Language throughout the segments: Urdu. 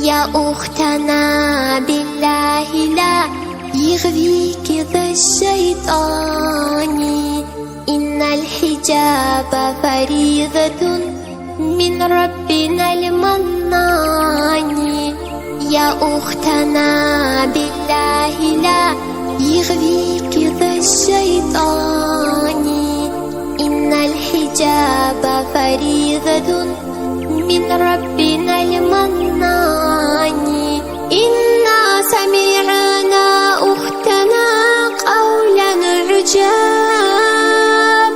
يا أختنا بالله لا يغويك ذا الشيطان، إن الحجاب فريضة من ربنا المنان. يا أختنا بالله لا يغويك ذا الشيطان، إن الحجاب فريضة من ربنا المنان. إنا سمعنا أختنا قولا عجاب،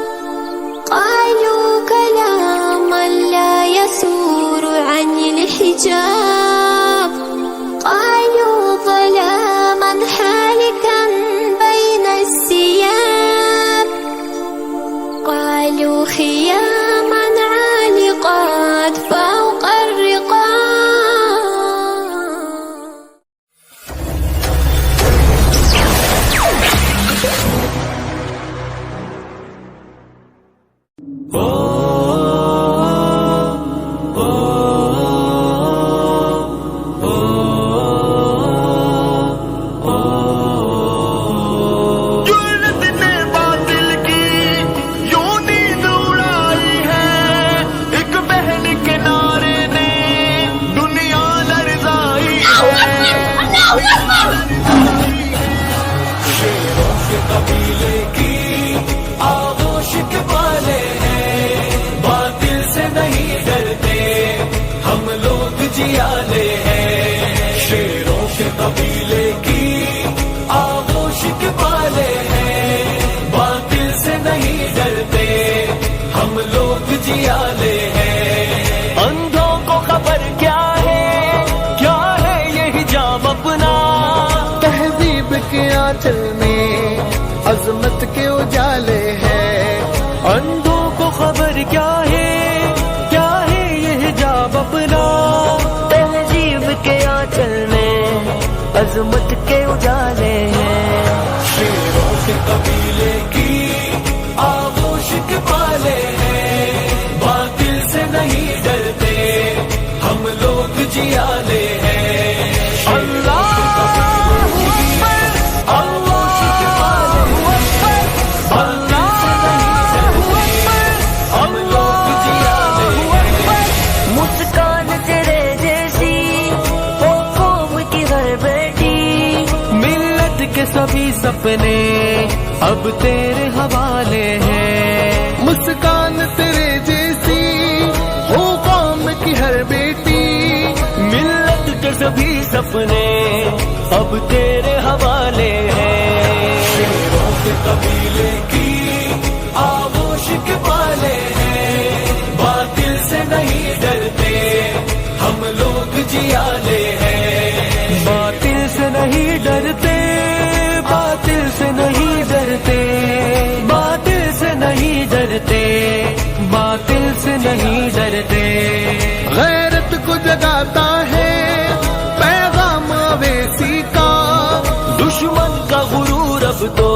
قالوا كلاما لا يسور عن الحجاب، قالوا ظلاما حالكا بين الثياب، قالوا خياما عالقات فوق الرقاب. آنچل میں عظمت کے اجالے ہیں، اندھوں کو خبر کیا ہے یہ حجاب اپنا، تہذیب کے آنچل میں عظمت کے اجالے ہیں. شیروں کے قبیلے کی آغوش کے پالے ہیں، باطل سے نہیں ڈرتے ہم لوگ جیالے ہیں. اللہ سبھی سپنے اب تیرے حوالے ہیں، مسکان تیرے جیسی ہو قوم کی ہر بیٹی، ملت کے سبھی سپنے اب تیرے حوالے ہیں. شیروں کے قبیلے کی آغوش کے پالے ہیں، باطل سے نہیں ڈرتے ہم لوگ جیالے ہیں. باطل سے نہیں ڈرتے، باطل سے نہیں ڈرتے، باطل سے نہیں ڈرتے، باطل سے نہیں ڈرتے. غیرت کو جگاتا ہے پیغام اویسی کا، دشمن کا غرور اب تو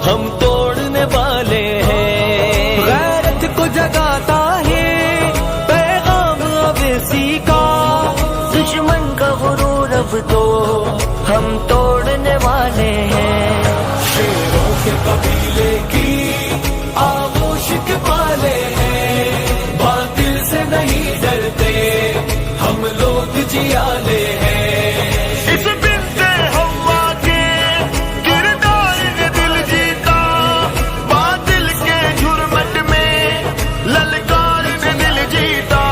ہم توڑنے والے ہیں. غیرت کو جگاتا ہے پیغام اویسی کا، دشمن کا غرور اب تو ہم توڑنے والے ہیں. شیروں کے قبیلے کی آغوش کے پالے ہیں، باطل سے نہیں ڈرتے ہم لوگ جیالے ہیں. اس بنت حوا کے کردار نے دل جیتا، باطل کے جرمٹ میں للکار نے دل جیتا.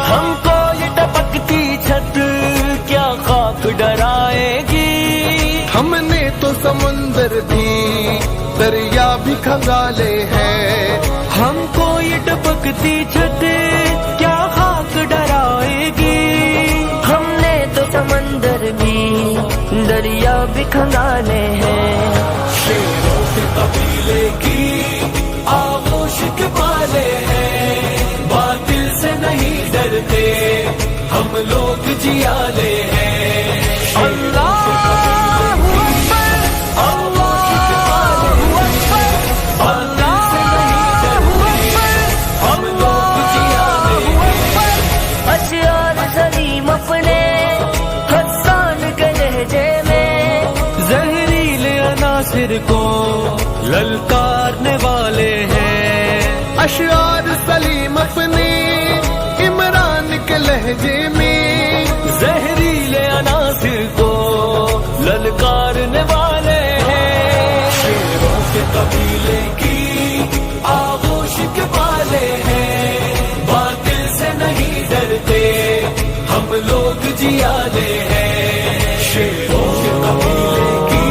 ہم کو یہ ٹپکتی چھت کیا خاک ڈرائے گی، ہم نے تو سمندر بھی دریا بھی کھنگالے ہیں. ہم کو یہ ٹپکتی چھت کیا خاک ڈرائے گی، ہم نے تو سمندر بھی دریا بھی کھنگالے ہیں. شیروں کے قبیلے کی آغوش کے پالے ہیں، باطل سے نہیں ڈرتے ہم لوگ جیالے ہیں. اللہ اشعار سلیم اپنے عناصر کو للکارنے والے ہیں. اشعار سلیم اپنے عمران کے لہجے میں زہریلے عناصر کو للکارنے والے ہیں. شیروں کے قبیلے کی آغوش کے پالے ہیں، باطل سے نہیں ڈرتے ہم لوگ جیالے ہیں. شیروں کے قبیلے کی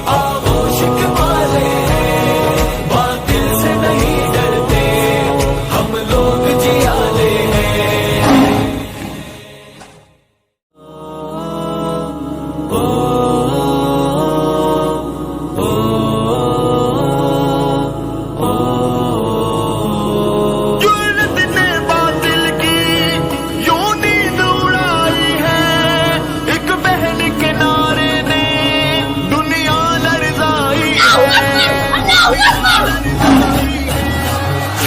آغوش کے پالے ہیں، باطل سے نہیں ڈرتے ہم لوگ جیالے ہیں. جرأت نے باطل کی یوں نیند اڑائی ہے، ایک بہن کے نعرے نے دنیا لرزائی ہے.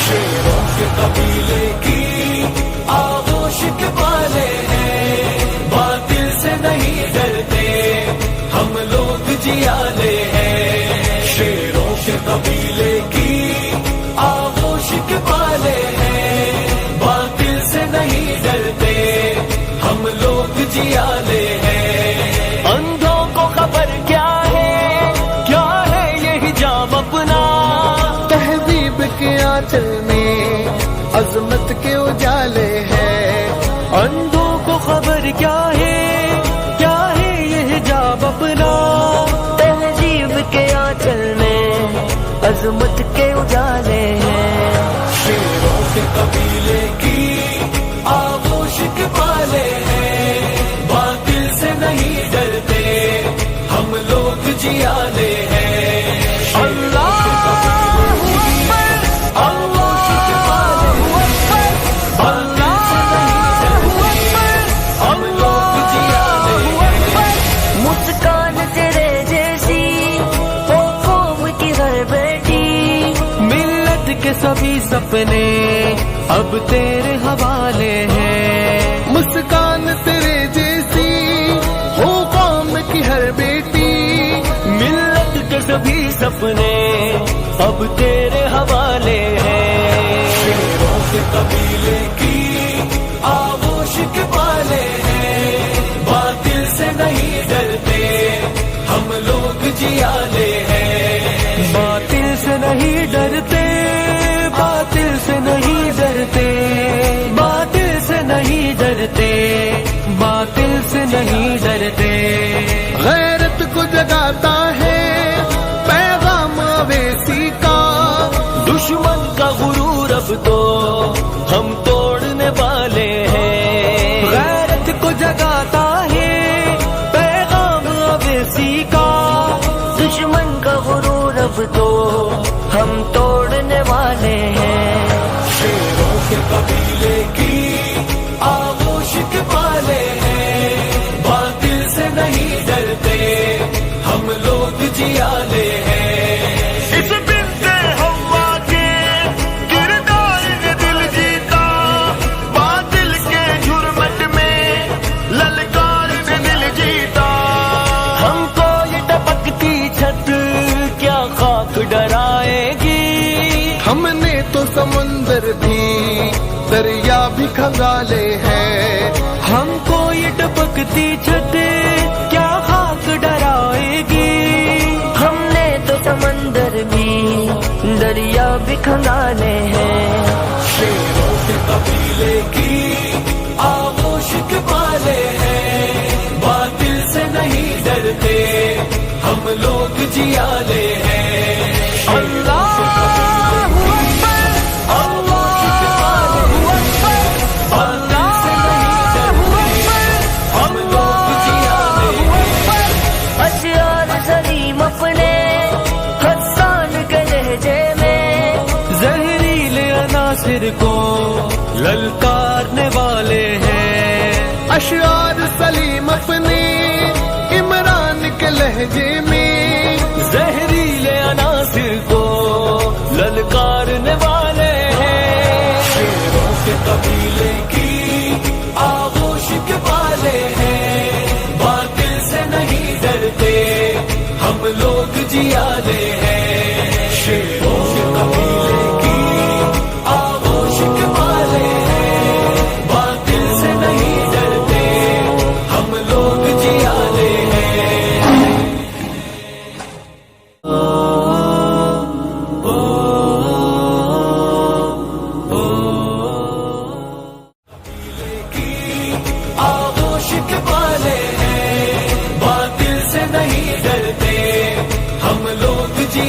شیروں کے قبیلے کی آغوش کے پالے ہیں، باطل سے نہیں ڈرتے ہم لوگ جیالے ہیں. شیروں کے قبیلے کی آغوش کے پالے ہیں، باطل سے نہیں ڈرتے ہم لوگ جیالے ہیں. اندھوں کو خبر کیا ہے یہ حجاب اپنا، تہذیب کے آنچل میں عظمت کے اجالے ہیں. اندھوں کو خبر کیا ہے یہ حجاب اپنا، تہذیب کے آنچل میں عظمت کے اجالے ہیں. شیروں کے قبیلے کی آغوش کے پالے ہیں، باطل سے نہیں ڈرتے ہم لوگ جیالے ہیں. اللہ اکبر، آغوش کے پالے ہیں، باطل سے نہیں ڈرتے ہم لوگ جیالے ہیں. مسکان تیرے جیسی وہ قوم کی ہر بیٹی، ملت کے سبھی سپنے اب تیرے حوالے ہیں. مسکان تیرے جیسی ہو قوم کی ہر بیٹی، ملت کے سبھی سپنے اب تیرے حوالے ہیں. شیروں کے قبیلے کی آغوش کے پالے ہیں، باطل سے نہیں ڈرتے ہم لوگ جیالے ہیں. باطل سے نہیں ڈرتے، باطل سے نہیں ڈرتے، باطل سے نہیں ڈرتے، باطل سے نہیں ڈرتے. غیرت کو جگاتا ہے پیغام اویسی کا، دشمن کا غرور اب تو ہم توڑنے والے ہیں. غیرت کو جگاتا ہے پیغام اویسی کا، دشمن کا غرور اب تو ہم توڑنے والے ہیں. شیروں کے قبیلے کی آغوش کے پالے ہیں، باطل سے نہیں ڈرتے ہم لوگ جیالے ہیں. اس بنت حوا کے کردار نے دل جیتا، باطل کے جرمٹ میں للکار نے دل جیتا. ہم کو یہ ٹپکتی چھت کیا خاک ڈرائے گی، ہم نے تو سمندر بھی دریا بھی کھنگالے ہیں. ہم کو یہ ٹپکتی چھت کیا خاک ڈرائے گی، ہم نے تو سمندر بھی دریا بھی کھنگالے ہیں. شیروں کے قبیلے کی آغوش کے پالے ہیں، باطل سے نہیں ڈرتے ہم لوگ جیالے ہیں. اللہ اکبر، اللہ اکبر، باطل سے نہیں ڈرتے ہم لوگ جیالے ہیں. اشعار سلیم اپنے حسان کے لہجے میں زہریلے عناصر کو للکارنے والے ہیں. اشعار سلیم اپنے عمران کے لہجے میں زہریلے عناصر کو للکارنے والے ہیں. شیروں کے قبیلے کی آغوش کے پالے ہیں، باطل سے نہیں ڈرتے ہم لوگ جی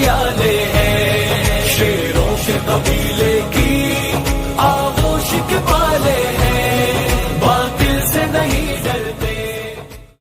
پیالے ہیں.